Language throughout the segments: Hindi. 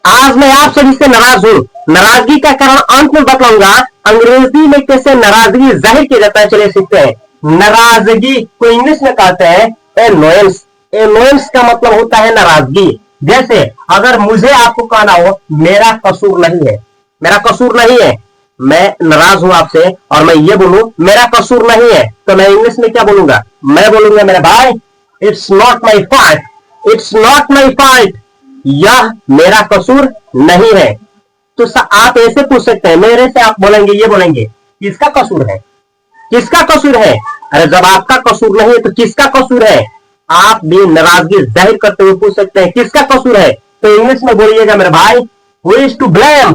आज मैं आप सभी से नाराज हूँ। नाराजगी का कारण अंत में बतलाऊंगा। अंग्रेजी में कैसे नाराजगी जाहिर किया जाता है, चलिए सीखते हैं। नाराजगी को इंग्लिश में कहते हैं एनोयंस। एनोयंस का मतलब होता है नाराजगी। जैसे अगर मुझे आपको कहना हो मेरा कसूर नहीं है, मेरा कसूर नहीं है, मैं नाराज हूं आपसे और मैं ये बोलूं मेरा कसूर नहीं है, तो मैं इंग्लिश में क्या बोलूंगा? मैं बोलूंगा मेरे भाई it's not my fault, it's not my fault, यह मेरा कसूर नहीं है। तो आप ऐसे पूछ सकते हैं मेरे से, आप बोलेंगे ये बोलेंगे किसका कसूर है, किसका कसूर है? अरे जब आपका कसूर नहीं है तो किसका कसूर है? आप भी नाराजगी जाहिर करते हुए पूछ सकते हैं किसका कसूर है, तो इंग्लिश में बोलिएगा मेरे भाई who is to blame,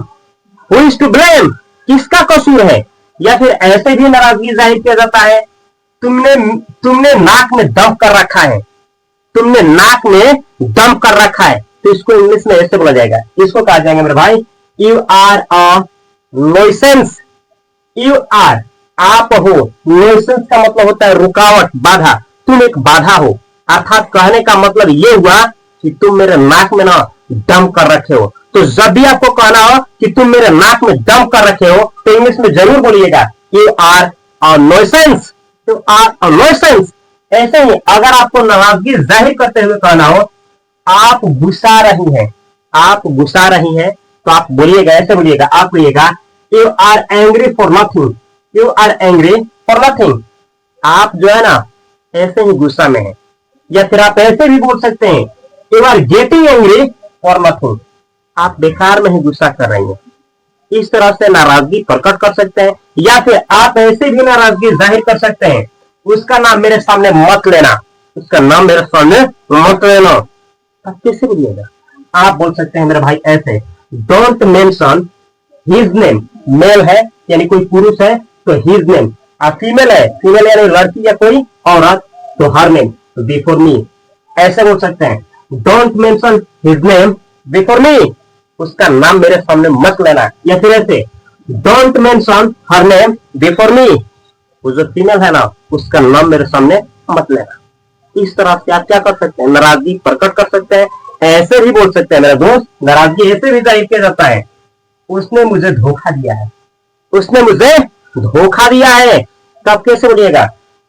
who is to blame, किसका कसूर है? या फिर ऐसे भी नाराजगी जाहिर किया जाता है तुमने तुमने नाक में दम कर रखा है, तुमने नाक में दम कर रखा है, तो इसको इंग्लिश में ऐसे बोला जाएगा, इसको कहा जाएगा मेरे भाई you are a nuisance, you are, आप हो। नॉइसेंस का मतलब होता है रुकावट, बाधा, तुम एक बाधा हो। अर्थात कहने का मतलब ये हुआ कि तुम मेरे नाक में ना दम कर रखे हो। तो जब भी आपको कहना हो कि तुम मेरे नाक में दम कर रखे हो तो इंग्लिश में जरूर बोलिएगा you are a nuisance, you are a nuisance. ऐसे ही अगर आपको नाराजगी जाहिर करते हुए कहना हो आप गुस्सा रही हैं, आप गुस्सा रही हैं, तो आप बोलिएगा ऐसे बोलिएगा, आप बोलिएगा you are angry for nothing, you are angry for nothing. आप जो है ना ऐसे ही गुस्सा में है। या फिर आप ऐसे भी बोल सकते हैं you are getting angry for nothing, आप बेकार में ही गुस्सा कर रही हैं। इस तरह से नाराजगी प्रकट कर सकते हैं। या फिर आप ऐसे भी नाराजगी जाहिर कर सकते हैं उसका नाम मेरे सामने मत लेना, उसका नाम मेरे सामने मत लेना। आप कैसे बोलिएगा? आप बोल सकते हैं मेरे भाई ऐसे don't mention his name, male है यानी कोई पुरुष है तो हिज नेम, फीमेल है, फीमेल यानी लड़की या कोई औरत तो हर नेम बिफोर मी, ऐसे बोल सकते हैं don't mention his name before me, उसका नाम मेरे सामने मत लेना। या फिर ऐसे don't mention her name before me, वो जो फीमेल है ना उसका नाम मेरे सामने मत लेना। इस तरह से आप क्या कर सकते हैं? नाराजगी प्रकट कर सकते हैं। ऐसे भी बोल सकते हैं मेरे दोस्त, नाराजगी ऐसे भी जाहिर किया जाता है उसने मुझे धोखा दिया है, उसने मुझे धोखा दिया है। तब कैसे बोलिएगा?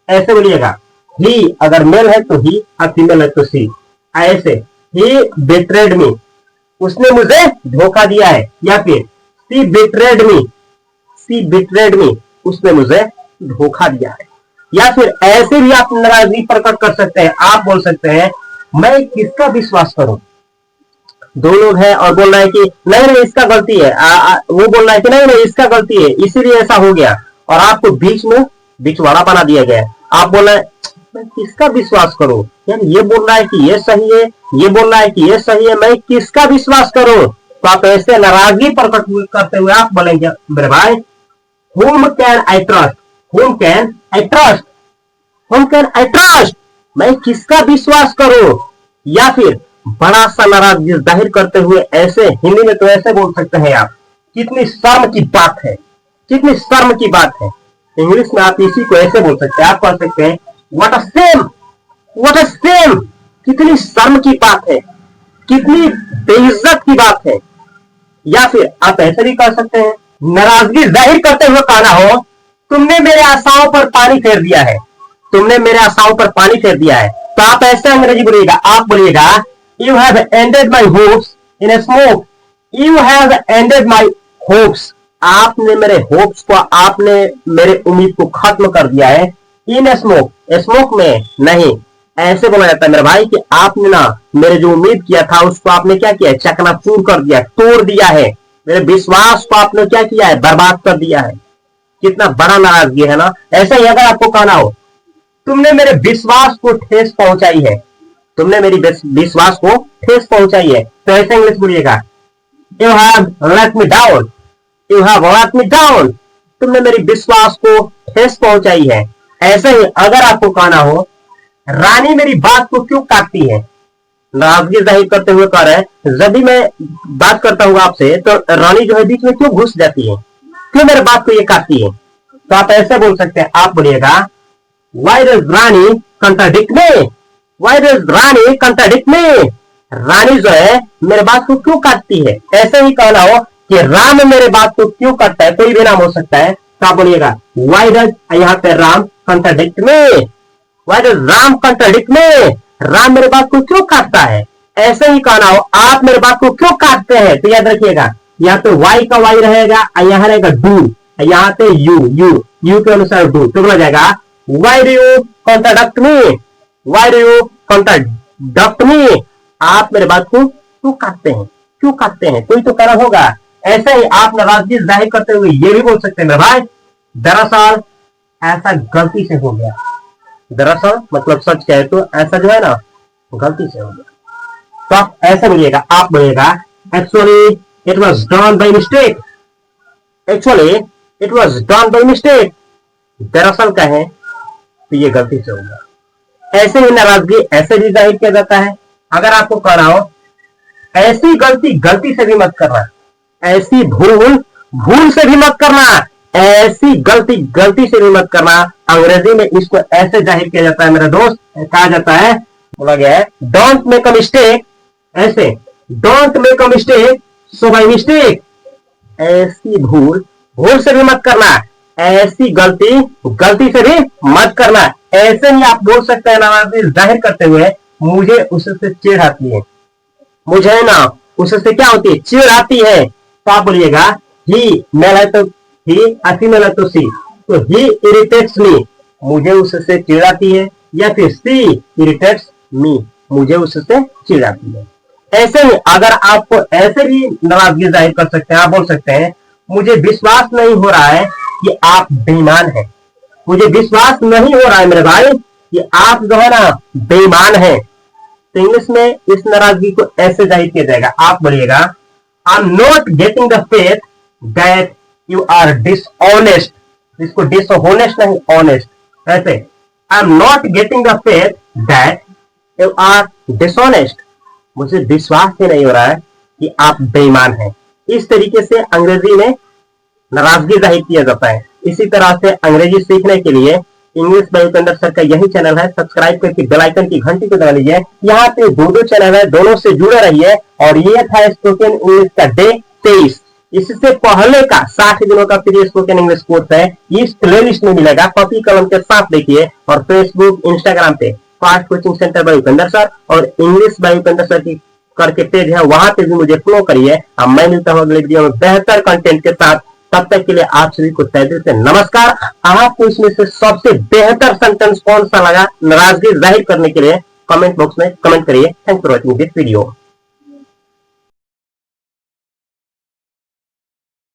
ऐसे बोलिएगा ही, अगर मेल है तो ही और फीमेल है तो सी। ऐसे ही बिट्रेड मी, उसने मुझे धोखा दिया है। या फिर सी बिट्रेड मी, सी बिट्रेड मी, उसने मुझे धोखा दिया है। या फिर ऐसे भी आप नाराजगी प्रकट कर सकते हैं। आप बोल सकते हैं मैं किसका विश्वास करूं? दो लोग हैं और बोल रहा है कि नहीं नहीं इसका गलती है, वो बोल रहा है कि नहीं नहीं इसका गलती है इसीलिए ऐसा हो गया, और आपको बीच में बिचवाड़ा बना दिया गया। आप बोल रहे हैं मैं किसका विश्वास करूं? यार ये बोल रहा है कि ये सही है, ये बोल रहा है कि ये सही है, मैं किसका विश्वास करूं? तो आप ऐसे नाराजगी प्रकट करते हुए आप बोलेंगे मेरे भाई whom can I trust, whom can I trust, whom can I trust, मैं किसका विश्वास करूं? या फिर बड़ा सा नाराजगी जाहिर करते हुए ऐसे हिंदी में तो ऐसे बोल सकते हैं आप कितनी शर्म की बात है, कितनी शर्म की बात है। इंग्लिश में आप इसी को ऐसे बोल सकते हैं, आप कह सकते हैं what a shame, what a shame, कितनी शर्म की बात है, कितनी बेइज्जत की बात है। या फिर आप ऐसे भी कह सकते हैं नाराजगी जाहिर करते हुए कहना हो तुमने मेरे आशाओं पर पानी फेर दिया है, तुमने मेरे आशाओं पर पानी फेर दिया है। तो आप ऐसे अंग्रेजी बोलिएगा, आप बोलिएगा you have ended my hopes in A smoke, you have ended my hopes, आपने मेरे होप्स को, आपने मेरे उम्मीद को खत्म कर दिया है। इन ए स्मोक, स्मोक में नहीं, ऐसे बोला जाता है मेरे भाई कि आपने ना मेरे जो उम्मीद किया था उसको आपने क्या किया? चकनाचूर कर दिया, तोड़ दिया है। मेरे विश्वास को आपने क्या किया है? बर्बाद कर दिया है। कितना बड़ा नाराजगी है ना। ऐसा ही अगर आपको कहना हो तुमने मेरे विश्वास को ठेस पहुंचाई है, तुमने मेरी विश्वास को ठेस पहुंचाई है, तो ऐसे इंग्लिश बोलिएगा you have let me down, you have let me down, तुमने मेरी विश्वास को ठेस पहुंचाई है। ऐसे ही अगर आपको कहना हो रानी मेरी बात को क्यों काटती है, नाराजगी जाहिर करते हुए कह रहे हैं जब भी मैं बात करता हूँ आपसे तो रानी जो है बीच में क्यों घुस जाती है, क्यों मेरे बात को ये काटती है। तो आप ऐसे बोल सकते हैं, आप बोलिएगा why does Rani contradict me, why does Rani contradict me, Rani जो है मेरे बात को क्यों काटती है। ऐसे ही कहना हो कि राम मेरे बात को क्यों काटता है, कोई भी नाम हो सकता है, तो आप बोलिएगा वाई डज, यहाँ पे राम कंट्राडिक्ट में, वाई डज राम कंट्राडिक्ट में, राम मेरे बात को क्यों काटता है। ऐसे ही कहना हो आप मेरे बात को क्यों काटते हैं, तो याद रखिएगा यहाँ पे वाई का वाई रहेगा, यहाँ रहेगा डू, यहाँ पे यू यू के अनुसार डू, तो बोला जाएगा why do you contradict me, why do you contradict me, आप मेरे बात को क्यों काटते हैं, क्यों काटते हैं, कोई तो कहना होगा। ऐसे ही आप नाराजगी जाहिर करते हुए ये भी बोल सकते हैं मेरे भाई दरअसल ऐसा गलती से हो गया, दरअसल मतलब सच कहे तो ऐसा जो है ना गलती से हो गया, तो आप ऐसा बोलिएगा, आप बोलिएगा actually it was done by mistake, actually it was done by mistake, दरअसल कहें तो ये गलती से हो गया। ऐसे ही नाराजगी ऐसे भी जाहिर किया जाता है। अगर आपको कहना हो ऐसी गलती गलती से भी मत करना, ऐसी भूल भूल से भी मत करना, ऐसी गलती गलती से भी मत करना, अंग्रेजी में इसको ऐसे जाहिर किया जाता है मेरा दोस्त, कहा जाता है, बोला गया है डोंट मेक अ मिस्टेक, ऐसे don't make a mistake so by mistake, ऐसी भूल भूल से भी मत करना, ऐसी गलती गलती से भी मत करना। ऐसे ही आप बोल सकते हैं नाराजगी जाहिर करते हुए मुझे उससे चिढ़ आती है, मुझे ना उससे क्या होती है, चिढ़ आती है, तो आप बोलिएगा ही मेला तो ही असी मेला तो सी, तो ही इरिटेट्स मी, मुझे उससे चिढ़ आती है, या फिर सी इरिटेट्स मी, मुझे उससे चिढ़ आती है। ऐसे ही अगर आपको ऐसे भी नाराजगी जाहिर कर सकते हैं, आप बोल सकते हैं मुझे विश्वास नहीं हो रहा है कि आप बेईमान हैं, मुझे विश्वास नहीं हो रहा है मेरे भाई कि आप जो है ना बेईमान हैं, तो इंग्लिश में इस नाराजगी को ऐसे जाहिर किया जाएगा, आप बोलिएगा I am not getting the faith that you are dishonest, इसको डिसऑनेस्ट नहीं ऑनेस्ट, ऐसे I am not getting the faith that you are dishonest, मुझे विश्वास ही नहीं हो रहा है कि आप बेईमान हैं। इस तरीके से अंग्रेजी में नाराजगी जाहिर किया जाता है। इसी तरह से अंग्रेजी सीखने के लिए इंग्लिश बाय उपेंद्र सर का यही चैनल है, सब्सक्राइब करके बेल आइकन की घंटी को दबा लीजिए। यहाँ पे दो चैनल है, दोनों से जुड़े रहिए। और ये था स्पोकन इंग्लिश का डे 23। इससे पहले का 60 दिनों का फ्री स्पोकन इंग्लिश कोर्स है, इस प्लेलिस्ट में मिलेगा, कॉपी कलम के साथ देखिए। और फेसबुक इंस्टाग्राम पे fast coaching center by Upendra sir और इंग्लिश बाय उपेंद्र सर की करके पेज है, वहां पे भी मुझे फॉलो करिए। अब मैं मिलता हूँ अगले वीडियो में बेहतर कंटेंट के साथ, तब तक के लिए आप सभी को तहे दिल से नमस्कार। आपको इसमें से सबसे बेहतर सेंटेंस कौन सा लगा नाराजगी जाहिर करने के लिए कमेंट बॉक्स में कमेंट करिए। Thanks for watching this video.